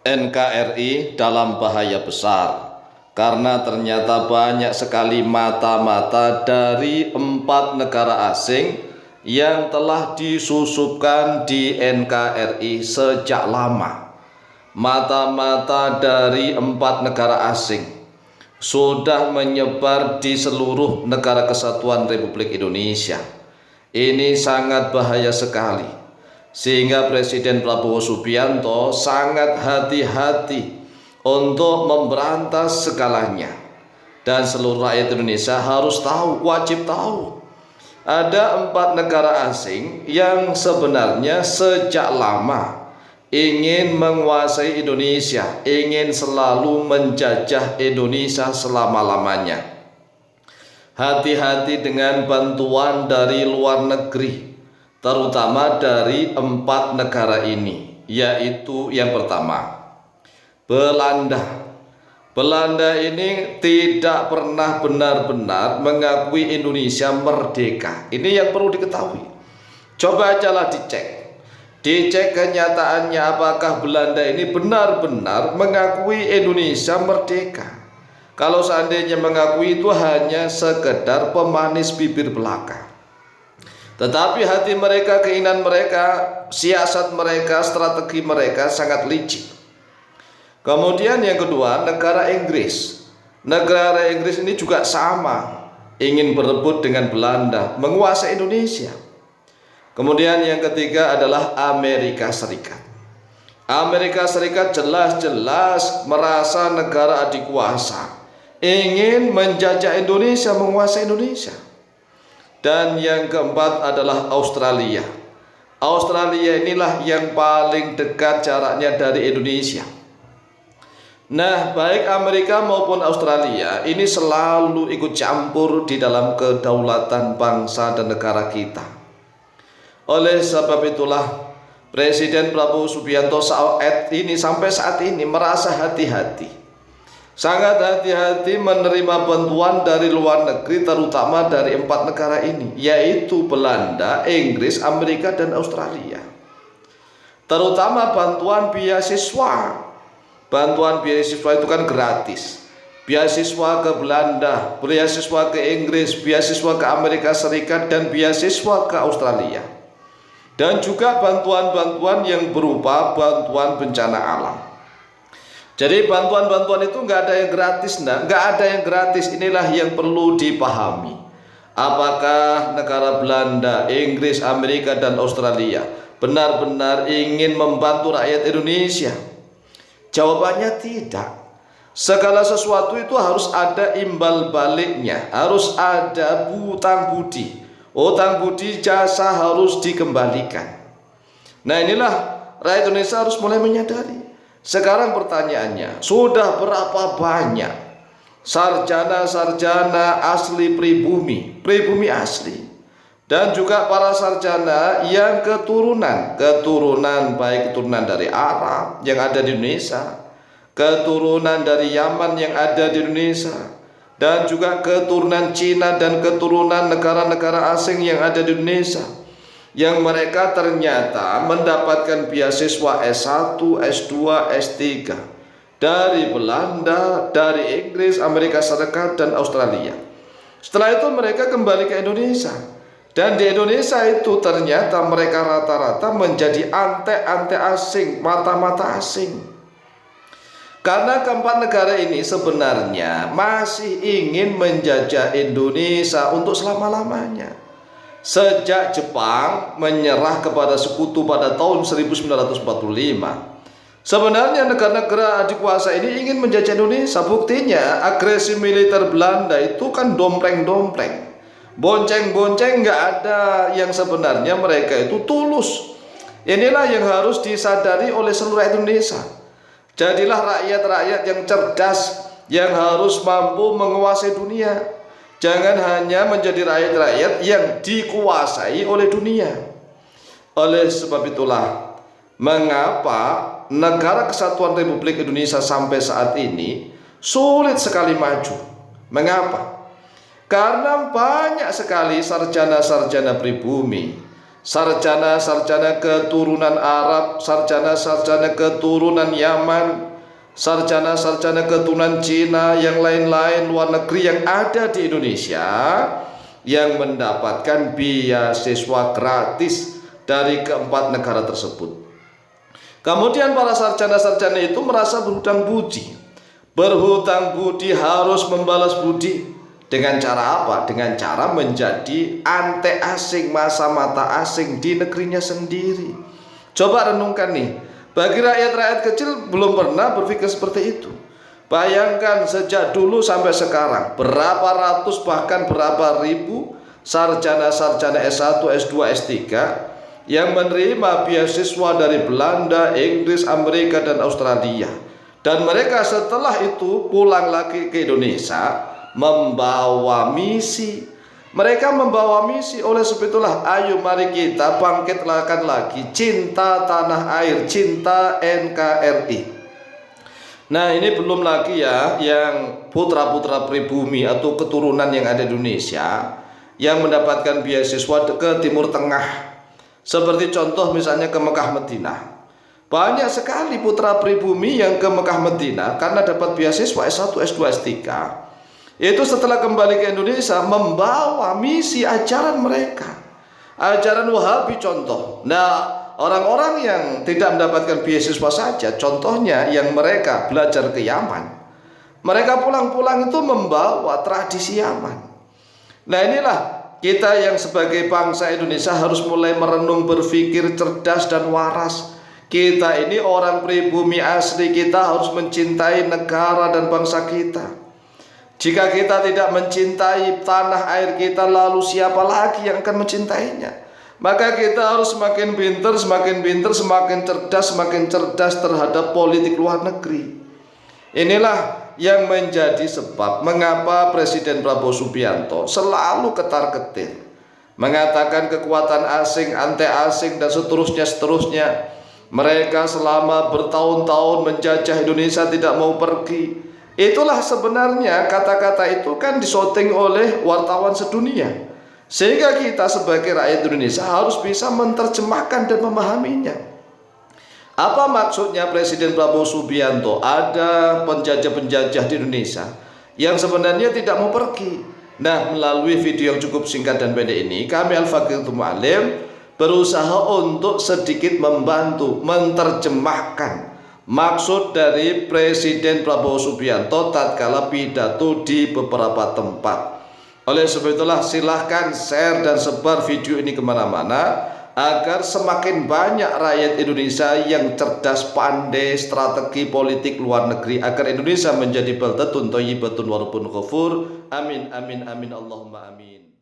NKRI dalam bahaya besar karena ternyata banyak sekali mata-mata dari 4 negara asing yang telah disusupkan di NKRI sejak lama. Mata-mata dari 4 negara asing sudah menyebar di seluruh negara kesatuan Republik Indonesia. Ini sangat bahaya sekali, sehingga Presiden Prabowo Subianto sangat hati-hati untuk memberantas segalanya. Dan seluruh rakyat Indonesia harus tahu, wajib tahu, ada 4 negara asing yang sebenarnya sejak lama ingin menguasai Indonesia, ingin selalu menjajah Indonesia selama-lamanya. Hati-hati dengan bantuan dari luar negeri, terutama dari 4 negara ini, yaitu yang pertama, Belanda. Belanda ini tidak pernah benar-benar mengakui Indonesia merdeka. Ini yang perlu diketahui. Coba ajalah dicek kenyataannya, apakah Belanda ini benar-benar mengakui Indonesia merdeka. Kalau seandainya mengakui, itu hanya sekedar pemanis bibir belaka. Tetapi hati mereka, keinginan mereka, siasat mereka, strategi mereka sangat licik. Kemudian yang kedua, negara Inggris. Negara Inggris ini juga sama, ingin berebut dengan Belanda, menguasai Indonesia. Kemudian yang ketiga adalah Amerika Serikat. Amerika Serikat jelas-jelas merasa negara adik kuasa, ingin menjajah Indonesia, menguasai Indonesia. Dan yang keempat adalah Australia. Australia inilah yang paling dekat jaraknya dari Indonesia. Nah, baik Amerika maupun Australia ini selalu ikut campur di dalam kedaulatan bangsa dan negara kita. Oleh sebab itulah Presiden Prabowo Subianto sampai saat ini merasa hati-hati, sangat hati-hati menerima bantuan dari luar negeri, terutama dari 4 negara ini, yaitu Belanda, Inggris, Amerika, dan Australia. Terutama bantuan beasiswa. Bantuan beasiswa itu kan gratis. Beasiswa ke Belanda, beasiswa ke Inggris, beasiswa ke Amerika Serikat, dan beasiswa ke Australia. Dan juga bantuan-bantuan yang berupa bantuan bencana alam. Jadi bantuan-bantuan itu nggak ada yang gratis, nggak ada yang gratis. Inilah yang perlu dipahami. Apakah negara Belanda, Inggris, Amerika, dan Australia benar-benar ingin membantu rakyat Indonesia? Jawabannya tidak. Segala sesuatu itu harus ada imbal baliknya, harus ada hutang budi. Hutang budi jasa harus dikembalikan. Nah, inilah rakyat Indonesia harus mulai menyadari. Sekarang pertanyaannya, sudah berapa banyak sarjana-sarjana asli pribumi asli, dan juga para sarjana yang keturunan baik keturunan dari Arab yang ada di Indonesia, keturunan dari Yaman yang ada di Indonesia, dan juga keturunan Cina dan keturunan negara-negara asing yang ada di Indonesia, yang mereka ternyata mendapatkan beasiswa S1, S2, S3 dari Belanda, dari Inggris, Amerika Serikat, dan Australia. Setelah itu mereka kembali ke Indonesia, dan di Indonesia itu ternyata mereka rata-rata menjadi ante-ante asing, mata-mata asing. Karena keempat negara ini sebenarnya masih ingin menjajah Indonesia untuk selama-lamanya. Sejak Jepang menyerah kepada sekutu pada tahun 1945, sebenarnya negara-negara adik kuasa ini ingin menjajah Indonesia. Buktinya agresi militer Belanda itu kan dompleng-dompleng, bonceng-bonceng, nggak ada yang sebenarnya mereka itu tulus. Inilah yang harus disadari oleh seluruh Indonesia. Jadilah rakyat-rakyat yang cerdas, yang harus mampu menguasai dunia. Jangan hanya menjadi rakyat-rakyat yang dikuasai oleh dunia. Oleh sebab itulah, mengapa negara kesatuan Republik Indonesia sampai saat ini sulit sekali maju. Mengapa? Karena banyak sekali sarjana-sarjana pribumi sarjana-sarjana keturunan Arab, sarjana-sarjana keturunan Yaman, sarjana-sarjana keturunan Cina, yang lain-lain luar negeri yang ada di Indonesia yang mendapatkan beasiswa gratis dari keempat negara tersebut. Kemudian para sarjana-sarjana itu merasa berhutang budi. Berhutang budi harus membalas budi. Dengan cara apa? Dengan cara menjadi ante asing, masa mata asing di negerinya sendiri. Coba renungkan nih, bagi rakyat-rakyat kecil belum pernah berpikir seperti itu. Bayangkan sejak dulu sampai sekarang, berapa ratus bahkan berapa ribu sarjana-sarjana S1, S2, S3 yang menerima beasiswa dari Belanda, Inggris, Amerika, dan Australia. Dan mereka setelah itu pulang lagi ke Indonesia membawa misi. Mereka membawa misi. Oleh sebab itulah, ayo mari kita bangkitkan lagi cinta tanah air, cinta NKRI. Nah, ini belum lagi ya yang putra-putra pribumi atau keturunan yang ada di Indonesia yang mendapatkan beasiswa ke Timur Tengah. Seperti contoh misalnya ke Mekah Madinah. Banyak sekali putra pribumi yang ke Mekah Madinah karena dapat beasiswa S1, S2, S3. Itu setelah kembali ke Indonesia membawa misi ajaran mereka. Ajaran Wahabi contoh. Nah, orang-orang yang tidak mendapatkan beasiswa saja, contohnya yang mereka belajar ke Yaman. Mereka pulang-pulang itu membawa tradisi Yaman. Nah, inilah kita yang sebagai bangsa Indonesia harus mulai merenung, berpikir cerdas dan waras. Kita ini orang pribumi asli, kita harus mencintai negara dan bangsa kita. Jika kita tidak mencintai tanah air kita, lalu siapa lagi yang akan mencintainya? Maka kita harus semakin pintar, semakin cerdas terhadap politik luar negeri. Inilah yang menjadi sebab mengapa Presiden Prabowo Subianto selalu ketar-ketir mengatakan kekuatan asing, ante asing, dan seterusnya. Mereka selama bertahun-tahun menjajah Indonesia, tidak mau pergi. Itulah sebenarnya kata-kata itu kan disyuting oleh wartawan sedunia, sehingga kita sebagai rakyat Indonesia harus bisa menerjemahkan dan memahaminya. Apa maksudnya Presiden Prabowo Subianto ada penjajah-penjajah di Indonesia yang sebenarnya tidak mau pergi? Nah, melalui video yang cukup singkat dan pendek ini, kami Al-Fakir Mu'alim berusaha untuk sedikit membantu menerjemahkan maksud dari Presiden Prabowo Subianto tatkala pidato di beberapa tempat. Oleh sebab itulah silahkan share dan sebar video ini kemana-mana agar semakin banyak rakyat Indonesia yang cerdas, pandai strategi politik luar negeri, agar Indonesia menjadi baldatun thayyibatun wa rabbun ghafur. Amin, amin, amin, Allahumma amin.